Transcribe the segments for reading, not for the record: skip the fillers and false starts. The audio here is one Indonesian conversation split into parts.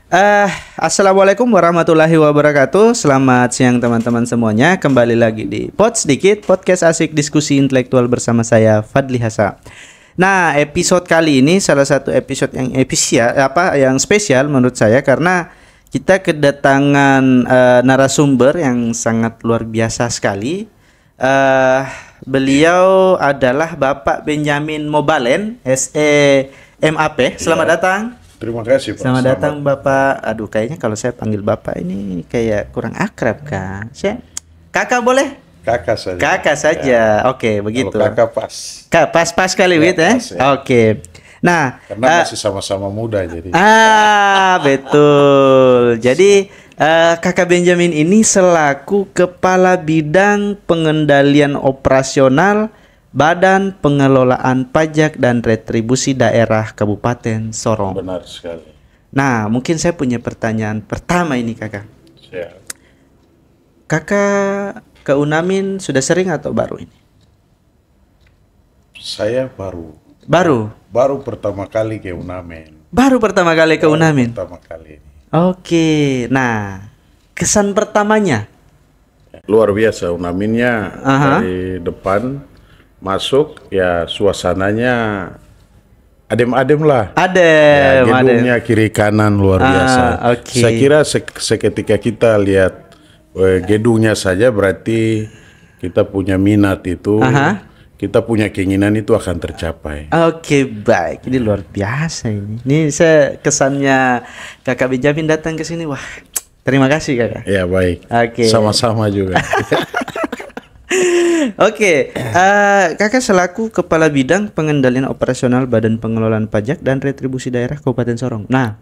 Assalamualaikum warahmatullahi wabarakatuh. Selamat siang teman-teman semuanya. Kembali lagi di Pod Sedikit, podcast asik diskusi intelektual bersama saya Fadli Hasa. Nah, episode kali ini salah satu episode yang spesial menurut saya karena kita kedatangan narasumber yang sangat luar biasa sekali. Beliau adalah Bapak Benjamin Mobalen, SE MAP. Selamat datang. Terima kasih Pak. Selamat datang Bapak. Aduh, kayaknya kalau saya panggil Bapak ini kayak kurang akrab kan. Kakak boleh? Kakak saja. Kakak saja. Ya. Oke, begitu. Kalau kakak pas. Pas kali ya, ya. Oke. Nah, karena masih sama-sama muda jadi. Betul. Jadi Kakak Benjamin ini selaku Kepala Bidang Pengendalian Operasional Badan Pengelolaan Pajak dan Retribusi Daerah Kabupaten Sorong. Benar sekali. Nah, mungkin saya punya pertanyaan pertama ini Kakak. Siap. Kakak ke Unamin sudah sering atau baru ini? Saya baru. Baru pertama kali ke Unamin. Baru pertama kali ke Unamin. Pertama kali ini. Oke. Nah, kesan pertamanya? Luar biasa Unaminnya. Dari depan masuk ya suasananya adem-adem lah. Gedungnya kiri kanan luar biasa. Okay. Saya kira seketika kita lihat gedungnya saja berarti kita punya minat itu, kita punya keinginan itu akan tercapai. Oke, baik. Ini luar biasa ini. Ini saya kesannya Kakak Benjamin datang ke sini. Wah, terima kasih Kakak. Ya baik. Oke. Sama-sama juga. Oke, Kakak selaku Kepala Bidang Pengendalian Operasional Badan Pengelolaan Pajak dan Retribusi Daerah Kabupaten Sorong. Nah,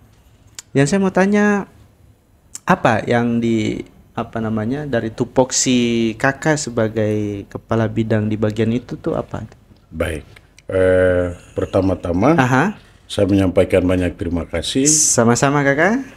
yang saya mau tanya apa yang dari tupoksi Kakak sebagai Kepala Bidang di bagian itu tuh apa? Baik, pertama-tama saya menyampaikan banyak terima kasih. Sama-sama Kakak.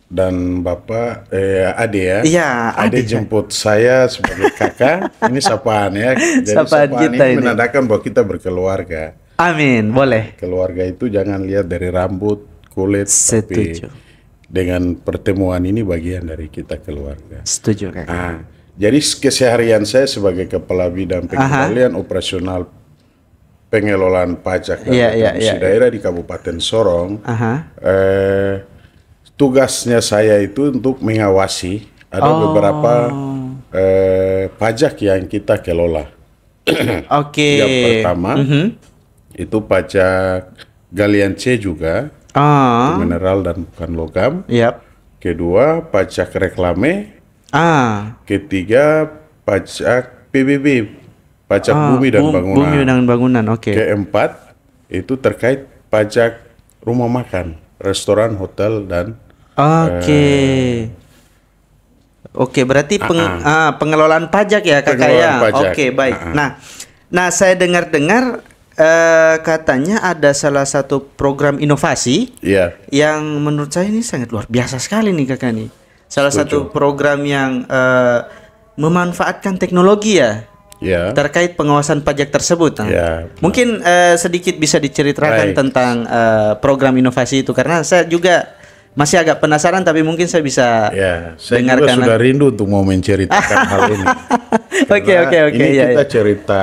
Dan Bapak Ade ya. Iya, Ade jemput saya sebagai kakak. Ini sapaan ya. Jadi sapaan kita ini menandakan bahwa kita berkeluarga. Amin, boleh. Keluarga itu jangan lihat dari rambut, kulit, Setuju. tapi dengan pertemuan ini bagian dari kita keluarga. Setuju Kakak. Jadi keseharian saya sebagai Kepala Bidang Pengendalian Operasional Pengelolaan Pajak dan Retribusi Daerah di Kabupaten Sorong. Tugasnya saya itu untuk mengawasi ada beberapa pajak yang kita kelola. Yang pertama itu pajak galian C juga, mineral dan bukan logam. Kedua pajak reklame. Ketiga pajak PBB, pajak bumi dan bangunan. Bumi dan bangunan. Keempat itu terkait pajak rumah makan, restoran, hotel dan Oke, berarti pengelolaan pajak ya Kakak ya. Oke, baik. Nah, saya dengar katanya ada salah satu program inovasi yang menurut saya ini sangat luar biasa sekali nih Kakak nih. Salah satu program yang memanfaatkan teknologi terkait pengawasan pajak tersebut. Mungkin sedikit bisa diceritakan tentang program inovasi itu karena saya juga masih agak penasaran tapi mungkin saya bisa saya dengarkan. Juga sudah rindu untuk mau menceritakan hal ini. Oke. Ini kita cerita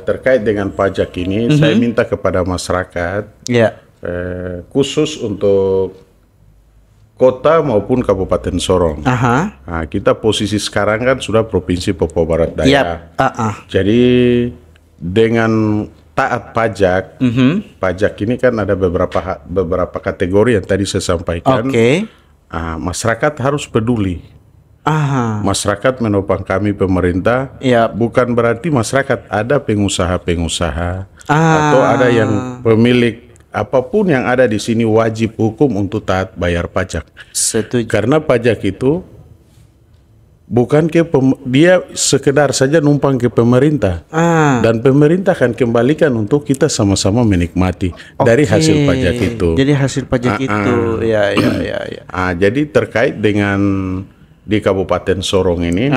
terkait dengan pajak ini. Saya minta kepada masyarakat, khusus untuk kota maupun Kabupaten Sorong. Nah, kita posisi sekarang kan sudah Provinsi Papua Barat Daya. Jadi dengan taat pajak, pajak ini kan ada beberapa kategori yang tadi saya sampaikan. Masyarakat harus peduli. Masyarakat menopang kami pemerintah. Bukan berarti masyarakat ada pengusaha-pengusaha atau ada yang pemilik apapun yang ada di sini wajib hukum untuk taat bayar pajak. Setuju. Karena pajak itu bukan dia sekedar saja numpang ke pemerintah, dan pemerintah akan kembalikan untuk kita sama-sama menikmati dari hasil pajak itu. Jadi hasil pajak itu, ya. Jadi terkait dengan di Kabupaten Sorong ini,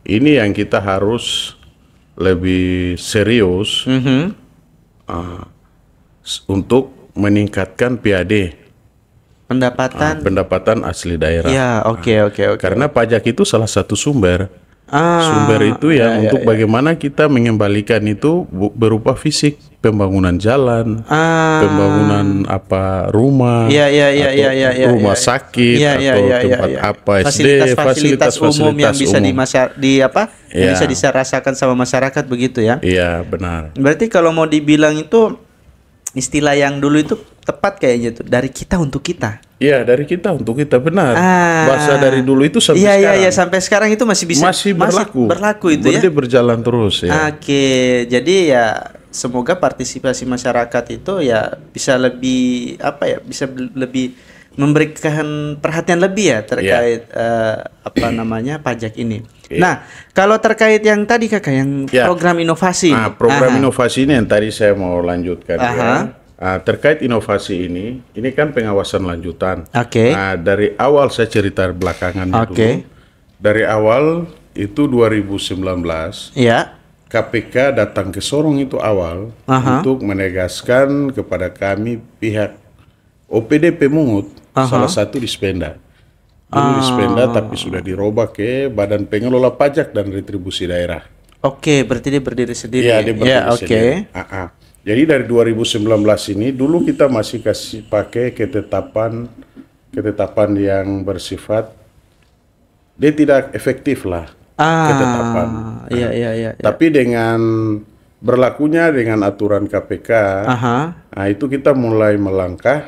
ini yang kita harus lebih serius untuk meningkatkan PAD pendapatan asli daerah. Ya, oke. Karena pajak itu salah satu sumber. Sumber itu untuk bagaimana kita mengembalikan itu berupa fisik, pembangunan jalan, pembangunan rumah, rumah sakit atau tempat apa SD, fasilitas umum yang bisa bisa dirasakan sama masyarakat begitu ya? Iya, benar. Berarti kalau mau dibilang itu istilah yang dulu itu tepat kayaknya tuh, dari kita untuk kita. Iya, dari kita untuk kita, benar. Bahasa dari dulu itu sampai sekarang. Iya, sampai sekarang itu masih berlaku itu ya. Berarti berjalan terus ya. Oke, jadi ya semoga partisipasi masyarakat itu ya bisa lebih bisa lebih memberikan perhatian lebih ya terkait pajak ini. Nah, kalau terkait yang tadi Kakak yang program inovasi. Program inovasi ini yang tadi saya mau lanjutkan ya. Terkait inovasi ini kan pengawasan lanjutan. Dari awal saya cerita belakangannya dulu. Dari awal itu 2019. KPK datang ke Sorong itu awal untuk menegaskan kepada kami pihak OPD Pemungut, salah satu di Spenda. Dulu di Spenda tapi sudah dirubah ke Badan Pengelola Pajak dan Retribusi Daerah. Berarti dia berdiri sendiri. Iya, dia berdiri sendiri. Jadi dari 2019 ini dulu kita masih pakai ketetapan yang bersifat dia tidak efektif lah ketetapan. Iya. Tapi dengan berlakunya dengan aturan KPK, itu kita mulai melangkah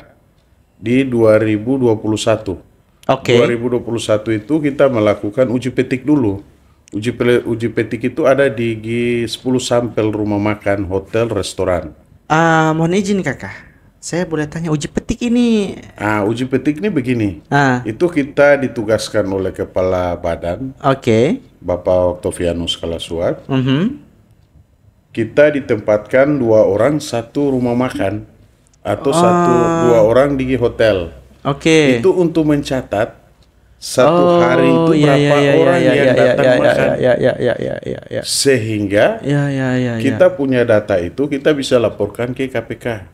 di 2021. 2021 itu kita melakukan uji petik dulu. Uji petik itu ada di 10 sampel rumah makan, hotel, restoran. Mohon izin Kakak, saya boleh tanya uji petik ini? Uji petik ini begini. Itu kita ditugaskan oleh Kepala Badan. Bapak Octavianus Kalasuat. Kita ditempatkan 2 orang satu rumah makan atau 2 orang di hotel. Itu untuk mencatat satu hari itu berapa orang yang datang makan. Sehingga kita punya data itu kita bisa laporkan ke KPK.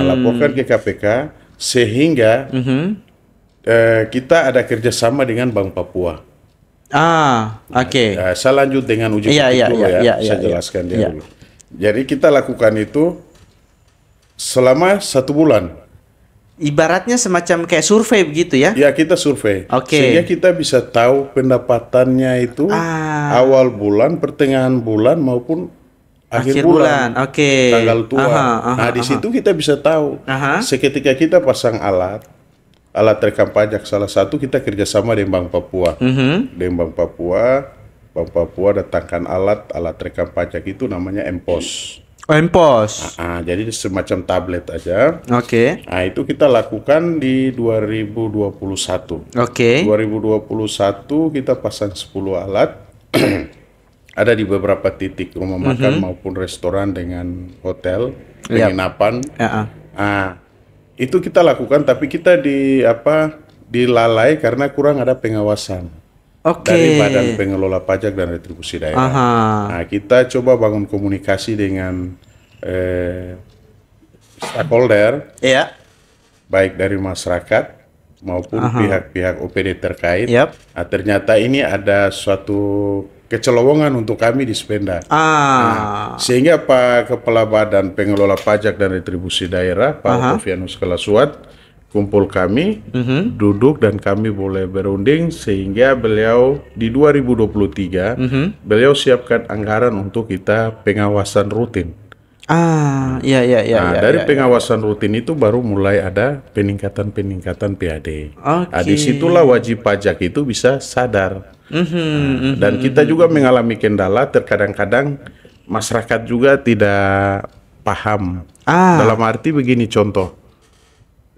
Laporkan ke KPK sehingga kita ada kerjasama dengan Bank Papua. Saya lanjut dengan uji petik dulu ya. Saya jelaskan dulu. Jadi kita lakukan itu selama 1 bulan. Ibaratnya semacam kayak survei begitu ya? Ya, kita survei. Sehingga kita bisa tahu pendapatannya itu awal bulan, pertengahan bulan maupun akhir bulan. Tanggal tua. Di situ kita bisa tahu. Seketika kita pasang alat rekam pajak, salah satu kita kerjasama dengan Bank Papua. Dengan Bank Papua datangkan alat rekam pajak itu namanya MPOS. MPOS. Jadi semacam tablet aja. Itu kita lakukan di 2021. 2021 kita pasang 10 alat. Ada di beberapa titik rumah makan maupun restoran dengan hotel, penginapan. Itu kita lakukan, tapi kita dilalai karena kurang ada pengawasan dari Badan Pengelola Pajak dan Retribusi Daerah. Kita coba bangun komunikasi dengan stakeholder, baik dari masyarakat maupun pihak-pihak OPD terkait. Ternyata ini ada suatu kecelowongan untuk kami di Spenda. Sehingga Pak Kepala Badan Pengelola Pajak dan Retribusi Daerah, Pak Octavianus Kalasuat, kumpul kami, duduk dan kami boleh berunding sehingga beliau di 2023 beliau siapkan anggaran untuk kita pengawasan rutin. Dari pengawasan rutin itu baru mulai ada peningkatan PAD. Disitulah wajib pajak itu bisa sadar. Dan kita juga mengalami kendala, terkadang-kadang masyarakat juga tidak paham. Dalam arti begini, contoh,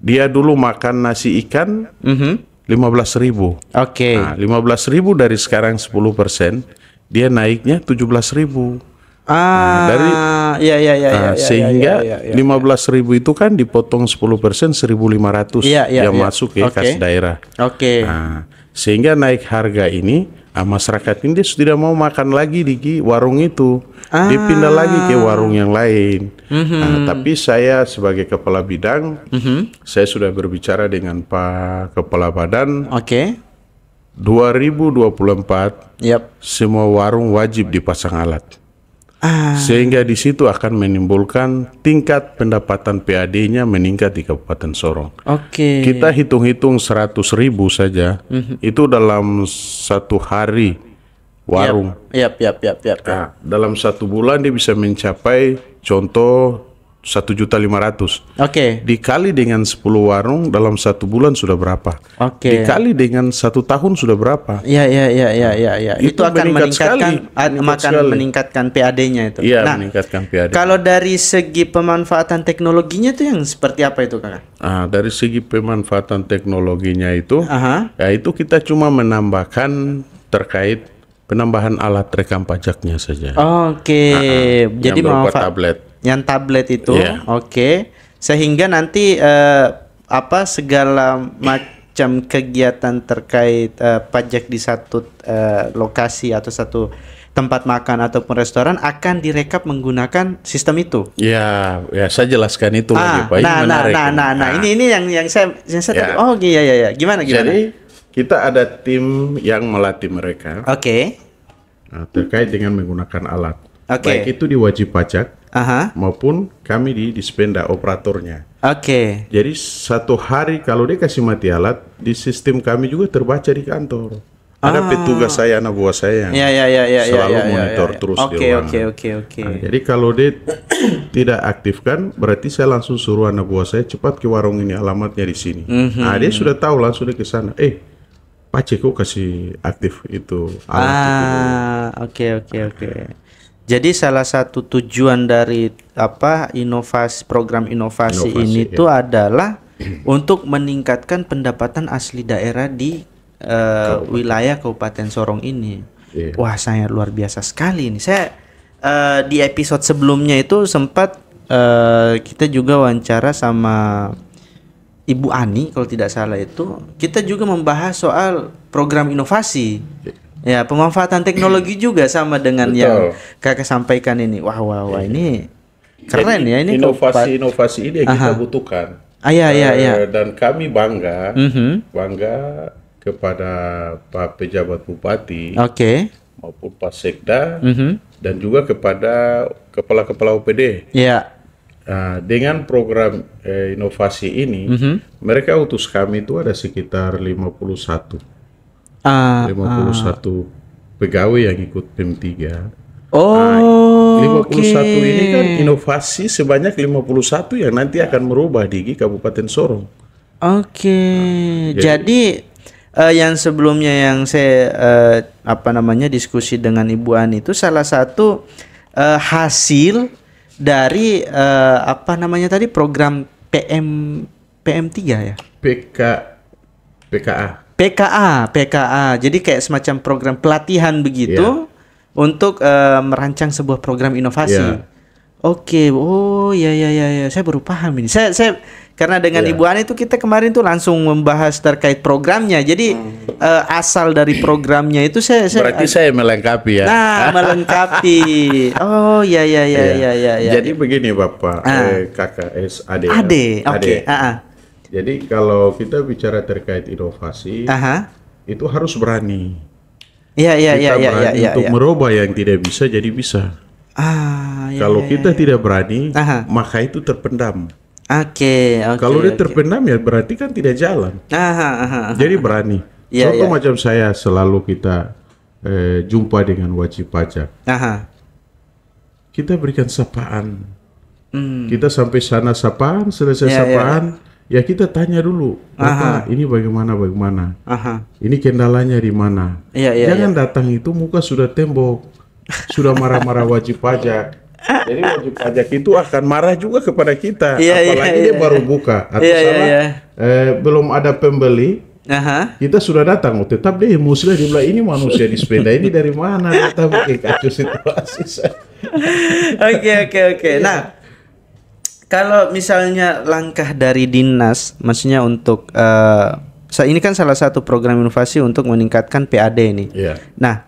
dia dulu makan nasi ikan 15.000. 15.000 dari sekarang 10%, dia naiknya 17.000. Sehingga 15.000 itu kan dipotong 10% 1.500 yang masuk ke kas daerah. Sehingga naik harga ini, masyarakat ini dia tidak mau makan lagi di warung itu. Dia pindah lagi ke warung yang lain. Tapi saya sebagai kepala bidang, saya sudah berbicara dengan Pak Kepala Badan. 2024, semua warung wajib dipasang alat. Sehingga di situ akan menimbulkan tingkat pendapatan PAD-nya meningkat di Kabupaten Sorong. Kita hitung-hitung 100.000 saja, itu dalam satu hari warung. Nah, dalam satu bulan dia bisa mencapai contoh 1.500.000. Dikali dengan 10 warung dalam satu bulan sudah berapa? Dikali dengan 1 tahun sudah berapa? Itu akan meningkatkan PAD-nya itu. Nah, meningkatkan PAD. Kalau dari segi pemanfaatan teknologinya itu yang seperti apa itu, Kakak? Dari segi pemanfaatan teknologinya itu, ya itu kita cuma menambahkan terkait penambahan alat rekam pajaknya saja. Jadi berupa tablet. Yang tablet itu, sehingga nanti segala macam kegiatan terkait pajak di satu lokasi atau satu tempat makan ataupun restoran akan direkap menggunakan sistem itu. Ya saya jelaskan itu lagi, Pak. Ini yang saya Gimana? Jadi kita ada tim yang melatih mereka. Terkait dengan menggunakan alat. Baik itu di wajib pajak maupun kami di Dispenda operatornya. Jadi satu hari kalau dia kasih mati alat, di sistem kami juga terbaca di kantor. Ada petugas saya, anak buah saya yang selalu monitor terus di ruangan. Jadi kalau dia tidak aktifkan, berarti saya langsung suruh anak buah saya cepat ke warung ini, alamatnya di sini. Dia sudah tahu, langsung dia ke sana. Pak Ceko kasih aktif itu alat itu. Jadi salah satu tujuan dari program inovasi ini tuh adalah untuk meningkatkan pendapatan asli daerah di wilayah Kabupaten Sorong ini. Wah, sangat luar biasa sekali ini. Saya di episode sebelumnya itu sempat kita juga wawancara sama Ibu Ani kalau tidak salah itu. Kita juga membahas soal program inovasi. Ya, pemanfaatan teknologi juga sama dengan yang Kakak sampaikan ini. Wah, ini keren. Jadi, ya ini. Inovasi ini yang kita butuhkan. Dan kami bangga kepada Pak Pejabat Bupati, maupun Pak Sekda, dan juga kepada kepala-kepala OPD. Dengan program inovasi ini, mereka utus kami itu ada sekitar 51 pegawai yang ikut PEM 3. 51 ini kan inovasi sebanyak 51 yang nanti akan merubah di Kabupaten Sorong. Jadi yang sebelumnya yang saya diskusi dengan Ibu Ani itu salah satu hasil dari program PM3 ya? PKA. Jadi kayak semacam program pelatihan begitu untuk merancang sebuah program inovasi. Saya baru paham ini. Saya karena dengan Ibu Ani itu kita kemarin tuh langsung membahas terkait programnya. Jadi asal dari programnya itu saya berarti saya melengkapi ya. Melengkapi. Jadi begini Bapak, KKS Ade. Jadi kalau kita bicara terkait inovasi, itu harus berani. Kita berani untuk merubah yang tidak bisa jadi bisa. Kalau kita tidak berani, maka itu terpendam. Kalau dia terpendam ya berarti kan tidak jalan. Jadi berani. Contoh macam saya selalu kita jumpa dengan wajib pajak. Kita berikan sapaan. Kita sampai sana sapaan, selesai sapaan. Ya kita tanya dulu, Bapak, ini bagaimana? Ini kendalanya di mana? Jangan datang itu muka sudah tembok, sudah marah-marah wajib pajak. Jadi wajib pajak itu akan marah juga kepada kita, apalagi dia baru buka atau belum ada pembeli. Kita sudah datang, tetap dia emosi, dia bilang ini manusia di sepeda ini dari mana? Kita bikin kacau situasi. Oke. Nah, kalau misalnya langkah dari dinas, maksudnya untuk ini kan salah satu program inovasi untuk meningkatkan PAD ini. Yeah. Nah,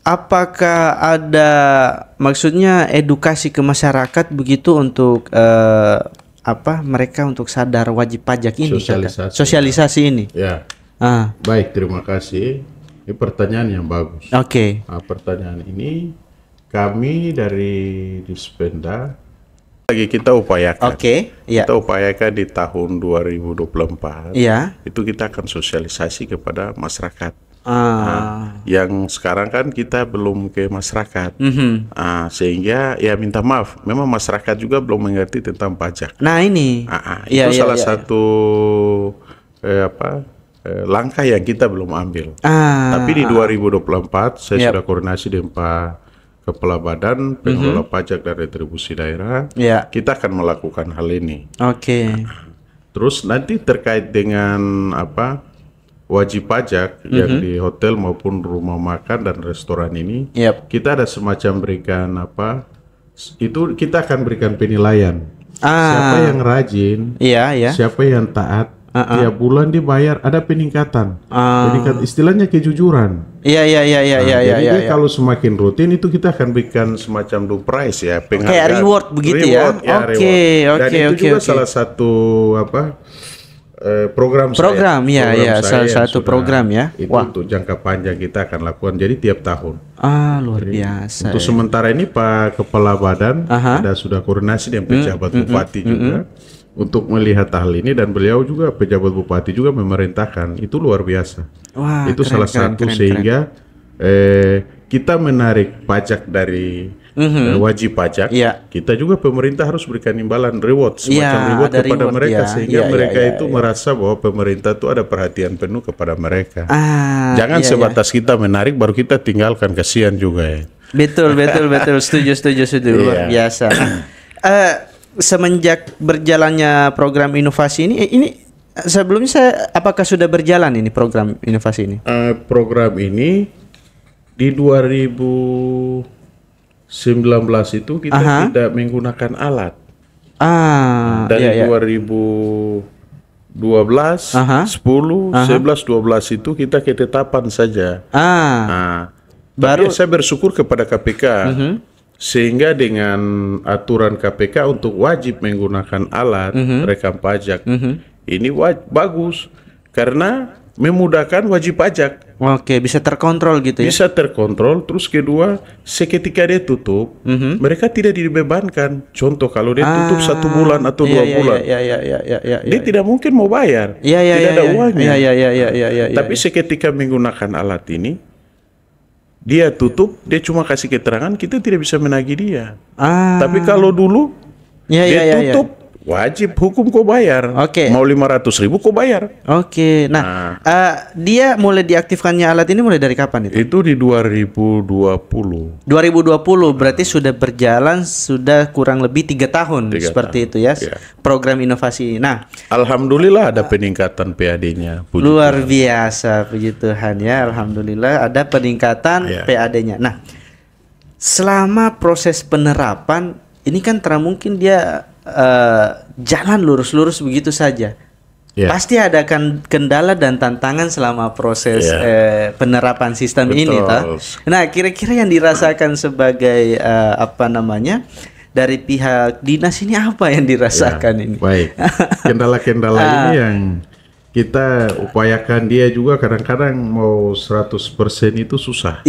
apakah ada maksudnya edukasi ke masyarakat begitu untuk mereka untuk sadar wajib pajak ini? Sosialisasi ini. Ya. Baik, terima kasih. Ini pertanyaan yang bagus. Oke. Pertanyaan ini kami dari Dispenda lagi kita upayakan. Kita upayakan di tahun 2024. Itu kita akan sosialisasi kepada masyarakat. Yang sekarang kan kita belum ke masyarakat, sehingga ya minta maaf, memang masyarakat juga belum mengerti tentang pajak. Nah ini, itu salah satu langkah yang kita belum ambil. Tapi di 2024 saya sudah koordinasi dengan Pak Kepala Badan Pengelola Pajak dan Retribusi Daerah, kita akan melakukan hal ini. Terus nanti terkait dengan wajib pajak yang di hotel maupun rumah makan dan restoran ini, kita ada semacam berikan itu kita akan berikan penilaian. Siapa yang rajin, siapa yang taat, tiap bulan dibayar, ada peningkatan. Peningkat istilahnya kejujuran. Jadi kalau semakin rutin itu kita akan berikan semacam do prize ya, kayak reward begitu ya. Dan itu juga salah satu program salah satu program ya. Itu untuk jangka panjang kita akan lakukan, jadi tiap tahun. Luar biasa. Untuk sementara ini Pak Kepala Badan sudah koordinasi dengan pejabat bupati juga untuk melihat hal ini, dan beliau juga pejabat bupati juga memerintahkan, itu luar biasa. Itu salah satu sehingga kita menarik pajak dari wajib pajak, kita juga pemerintah harus berikan imbalan reward, semacam reward kepada mereka, sehingga mereka itu merasa bahwa pemerintah itu ada perhatian penuh kepada mereka. Jangan sebatas kita menarik baru kita tinggalkan, kasihan juga ya. Betul, setuju luar biasa. Semenjak berjalannya program inovasi ini sebelumnya apakah sudah berjalan ini program inovasi ini? Program ini di 2019 itu kita tidak menggunakan alat. Dari 2012, 10, 11, 12 itu kita ketetapan saja. Tapi saya bersyukur kepada KPK. Sehingga dengan aturan KPK untuk wajib menggunakan alat rekam pajak, ini bagus karena memudahkan wajib pajak. Bisa terkontrol gitu ya? Bisa terkontrol. Terus kedua, seketika dia tutup, mereka tidak dibebankan. Contoh kalau dia tutup 1 bulan atau 2 bulan, dia tidak mungkin mau bayar, tidak ada uangnya. Tapi seketika menggunakan alat ini, dia tutup, dia cuma kasih keterangan, kita tidak bisa menagih dia. Tapi kalau dulu dia tutup, wajib hukum kau bayar. Mau 500.000 kau bayar. Nah, dia mulai diaktifkannya alat ini mulai dari kapan itu? Itu di 2020. 2020 berarti sudah berjalan sudah kurang lebih 3 tahun seperti itu ya. Program inovasi. Nah, alhamdulillah ada peningkatan PAD-nya. Luar biasa, puji Tuhan ya. Alhamdulillah ada peningkatan PAD-nya. Nah, selama proses penerapan ini kan mungkin dia jalan lurus-lurus begitu saja. Pasti ada kendala dan tantangan selama proses penerapan sistem ini, toh. Nah, kira-kira yang dirasakan sebagai dari pihak dinas ini apa yang dirasakan ini? Baik, kendala-kendala ini yang kita upayakan, dia juga kadang-kadang mau 100% itu susah.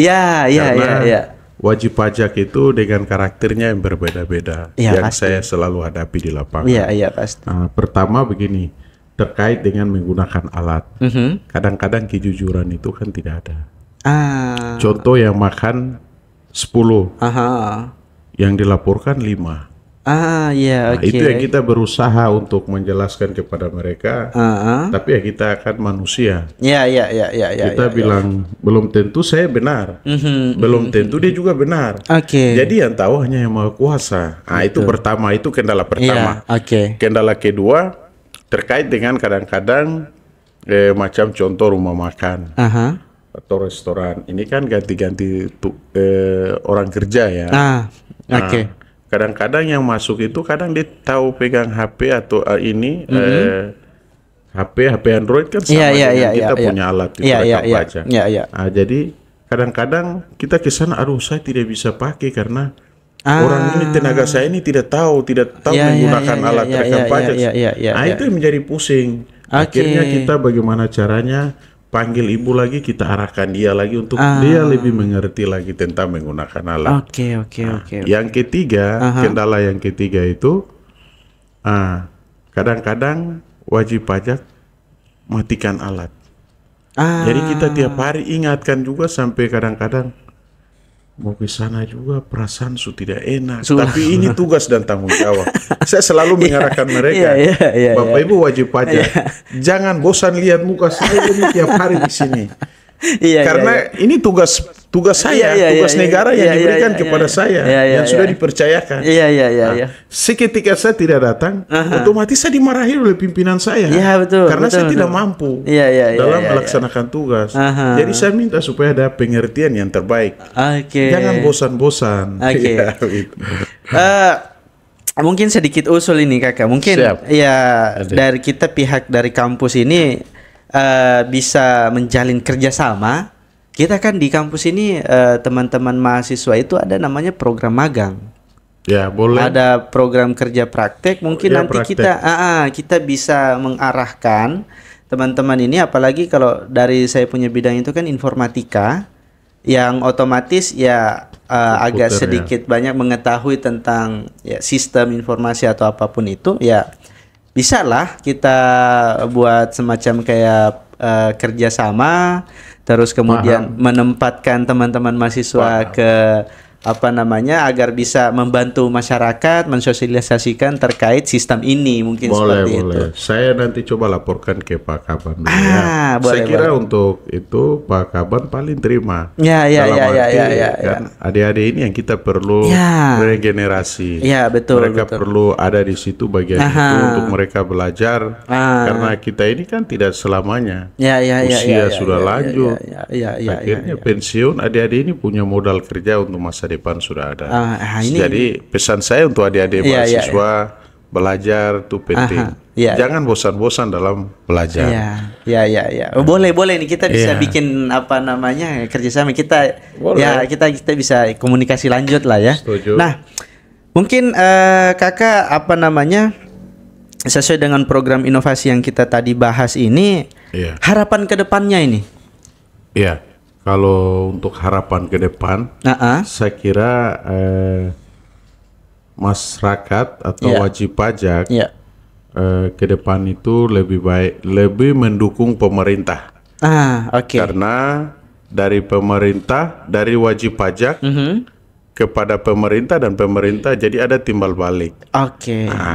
Wajib pajak itu dengan karakternya yang berbeda-beda, yang pasti saya selalu hadapi di lapangan. Pasti. Pertama begini, terkait dengan menggunakan alat. Kadang-kadang kejujuran itu kan tidak ada. Contoh yang makan 10, yang dilaporkan 5. Itu yang kita berusaha untuk menjelaskan kepada mereka. Tapi ya kita akan manusia. Kita bilang belum tentu saya benar, belum tentu dia juga benar. Jadi yang tahu hanya yang Maha Kuasa. Itu pertama, itu kendala pertama. Kendala kedua terkait dengan kadang-kadang macam contoh rumah makan atau restoran. Ini kan ganti-ganti orang kerja ya. Kadang-kadang yang masuk itu kadang dia tahu pegang HP atau HP Android kan sama dengan kita punya alat itu rekam pajak. Nah, jadi kadang-kadang kita ke sana, aduh saya tidak bisa pakai karena orang ini, tenaga saya ini tidak tahu menggunakan alat rekam pajak. Nah, itu yang menjadi pusing. Akhirnya kita bagaimana caranya panggil ibu lagi, kita arahkan dia lagi untuk dia lebih mengerti lagi tentang menggunakan alat. Yang ketiga, kendala yang ketiga itu kadang-kadang wajib pajak matikan alat. Jadi kita tiap hari ingatkan juga, sampai kadang-kadang mau ke sana juga perasaan tidak enak. Tapi ini tugas dan tanggung jawab. Saya selalu mengarahkan mereka, Bapak Ibu wajib pajak, jangan bosan lihat muka saya ini tiap hari di sini. Karena ini tugas saya, tugas negara yang diberikan kepada saya, yang sudah dipercayakan. Seketika saya tidak datang, otomatis saya dimarahi oleh pimpinan saya, karena saya tidak mampu dalam melaksanakan tugas. Jadi saya minta supaya ada pengertian yang terbaik. Jangan bosan-bosan. Mungkin sedikit usul ini kakak, mungkin dari kita pihak dari kampus ini bisa menjalin kerjasama. Kita kan di kampus ini teman-teman mahasiswa itu ada namanya program magang. Ya, boleh. Ada program kerja praktek. Mungkin nanti praktek. kita bisa mengarahkan teman-teman ini, apalagi kalau dari saya punya bidang itu kan informatika, yang otomatis agak sedikit banyak mengetahui tentang sistem informasi atau apapun itu, bisa lah kita buat semacam kayak kerjasama, terus kemudian menempatkan teman-teman mahasiswa ke agar bisa membantu masyarakat mensosialisasikan terkait sistem ini, mungkin seperti itu. Saya nanti coba laporkan ke Pak Kaban. Saya kira untuk itu Pak Kaban paling terima. Adik-adik ini yang kita perlu regenerasi. Betul. Mereka perlu ada di situ bagian itu untuk mereka belajar. Karena kita ini kan tidak selamanya. Usia sudah lanjut. Akhirnya pensiun, adik-adik ini punya modal kerja untuk masa depan sudah ada. Jadi pesan saya untuk adik-adik mahasiswa, belajar itu penting. Jangan bosan-bosan dalam belajar. Boleh nih kita bisa bikin kerjasama kita. Kita bisa komunikasi lanjut lah ya. Setuju. Nah, mungkin kakak sesuai dengan program inovasi yang kita tadi bahas ini, harapan ke depannya ini. Kalau untuk harapan ke depan, saya kira masyarakat atau wajib pajak ke depan itu lebih mendukung pemerintah. Karena dari pemerintah, dari wajib pajak kepada pemerintah, dan pemerintah jadi ada timbal balik.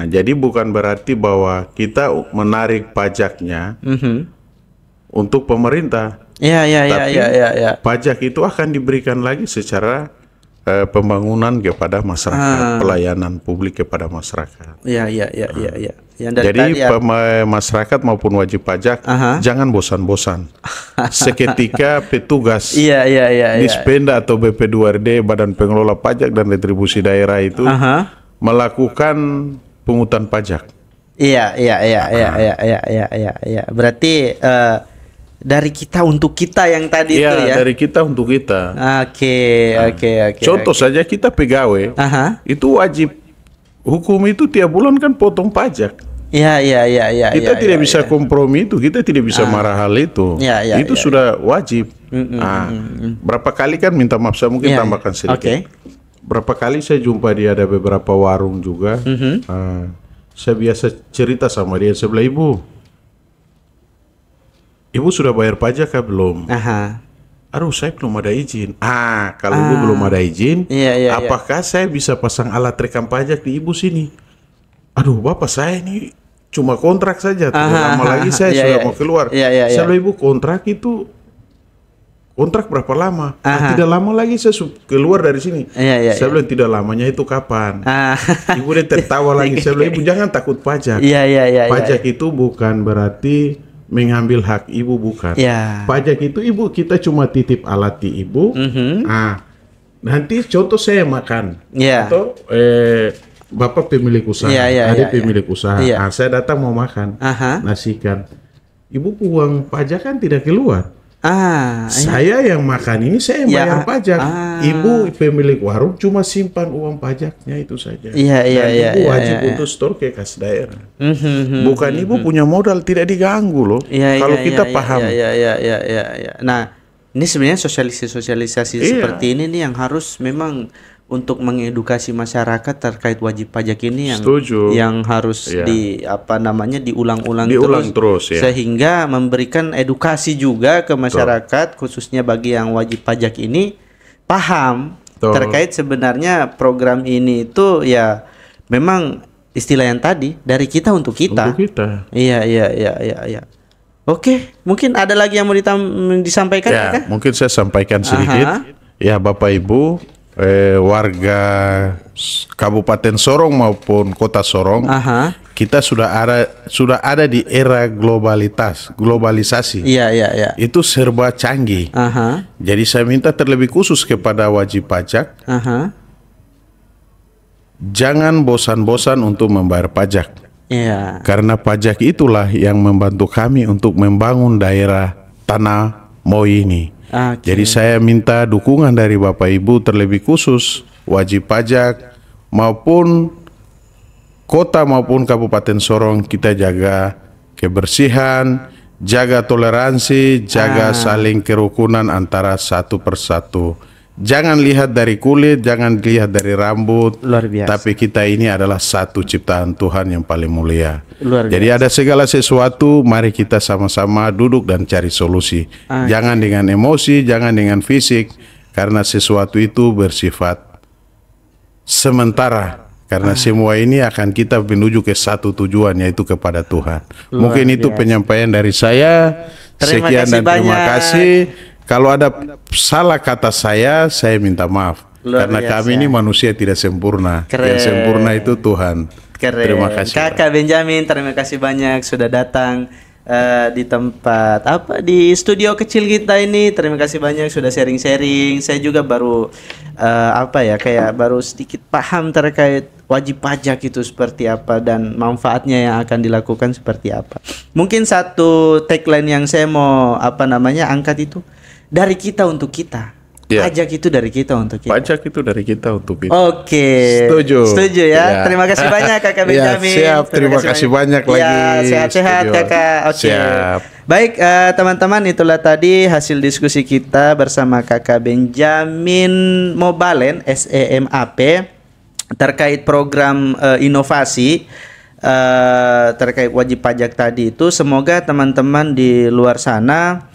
Jadi bukan berarti bahwa kita menarik pajaknya untuk pemerintah. Tapi pajak itu akan diberikan lagi secara pembangunan kepada masyarakat, pelayanan publik kepada masyarakat. Jadi masyarakat maupun wajib pajak jangan bosan-bosan. Seketika petugas Dispenda atau BP2RD, Badan Pengelola Pajak dan Retribusi Daerah itu melakukan pungutan pajak. Berarti dari kita untuk kita yang tadi itu ya. Dari kita untuk kita. Oke. Contoh saja kita pegawai, itu wajib hukum itu tiap bulan kan potong pajak. Kita tidak bisa kompromi itu, kita tidak bisa marah hal itu. Itu sudah wajib. Berapa kali kan minta maaf, saya mungkin tambahkan sedikit. Berapa kali saya jumpa dia ada beberapa warung juga. Saya biasa cerita sama dia, saya bilang, Ibu sudah bayar pajak kah belum? Aduh, saya belum ada izin. Kalau Ibu belum ada izin, apakah saya bisa pasang alat rekam pajak di Ibu sini? Aduh, Bapak saya ini cuma kontrak saja. Lama lagi saya sudah mau keluar. Saya bilang, Ibu kontrak itu kontrak berapa lama? Tidak lama lagi saya keluar dari sini. Saya bilang, tidak lamanya itu kapan? Ibu dia tertawa lagi. Saya bilang, Ibu jangan takut pajak. Pajak itu bukan berarti mengambil hak Ibu, bukan. Pajak itu Ibu, kita cuma titip alat di Ibu. Nanti contoh saya makan, atau Bapak pemilik usaha, ada pemilik usaha. Saya datang mau makan nasi ikan. ibu uang pajak kan tidak keluar. Saya yang makan ini saya yang bayar pajak. Ibu pemilik warung cuma simpan uang pajaknya itu saja. Ibu wajib untuk store ke kas daerah. Bukan ibu punya modal tidak diganggu loh. Kalau kita paham. Nah, ini sebenarnya sosialisasi seperti ini nih yang harus memang untuk mengedukasi masyarakat terkait wajib pajak ini yang harus diulang-ulang terus sehingga memberikan edukasi juga ke masyarakat khususnya bagi yang wajib pajak ini paham terkait sebenarnya program ini itu ya memang istilah yang tadi dari kita untuk kita. Iya. Oke, mungkin ada lagi yang mau disampaikan? Ya, mungkin saya sampaikan sedikit. Ya, Bapak Ibu, warga Kabupaten Sorong maupun Kota Sorong, kita sudah ada di era globalisasi. Iya. Itu serba canggih. Jadi saya minta terlebih khusus kepada wajib pajak, jangan bosan-bosan untuk membayar pajak. Karena pajak itulah yang membantu kami untuk membangun daerah Tanah Moi ini. Jadi saya minta dukungan dari Bapak Ibu terlebih khusus wajib pajak maupun kota maupun Kabupaten Sorong, kita jaga kebersihan, jaga toleransi, jaga saling kerukunan antara satu persatu. Jangan lihat dari kulit, jangan lihat dari rambut, tapi kita ini adalah satu ciptaan Tuhan yang paling mulia. Jadi ada segala sesuatu, mari kita sama-sama duduk dan cari solusi. Jangan dengan emosi, jangan dengan fisik, karena sesuatu itu bersifat sementara. Karena semua ini akan kita menuju ke satu tujuan, yaitu kepada Tuhan. Mungkin itu penyampaian dari saya. Sekian dan terima kasih. Kalau ada salah kata saya minta maaf. Karena kami ini manusia tidak sempurna. Yang sempurna itu Tuhan. Terima kasih. Kakak Benjamin, terima kasih banyak sudah datang di tempat di studio kecil kita ini. Terima kasih banyak sudah sharing-sharing. Saya juga baru baru sedikit paham terkait wajib pajak itu seperti apa dan manfaatnya yang akan dilakukan seperti apa. Mungkin satu tagline yang saya mau angkat itu, dari kita untuk kita. Pajak itu dari kita untuk kita. Pajak itu dari kita untuk kita. Oke. Setuju ya. Terima kasih banyak Kakak Benjamin. Siap. Terima kasih banyak lagi. Sehat-sehat Kakak. Oke. Baik teman-teman, itulah tadi hasil diskusi kita bersama Kakak Benjamin Mobalen SEMAP terkait program inovasi terkait wajib pajak tadi itu. Semoga teman-teman di luar sana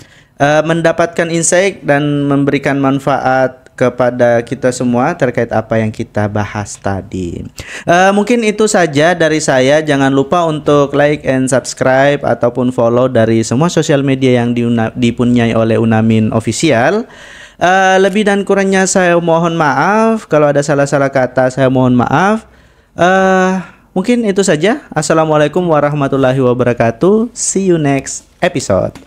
mendapatkan insight dan memberikan manfaat kepada kita semua terkait apa yang kita bahas tadi. Mungkin itu saja dari saya. Jangan lupa untuk like and subscribe ataupun follow dari semua sosial media yang dipunyai oleh Unamin Official. Lebih dan kurangnya saya mohon maaf. Kalau ada salah-salah kata saya mohon maaf. Mungkin itu saja. Assalamualaikum warahmatullahi wabarakatuh. See you next episode.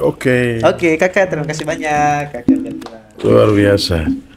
Oke, Kakak, terima kasih banyak. Kakak, luar biasa.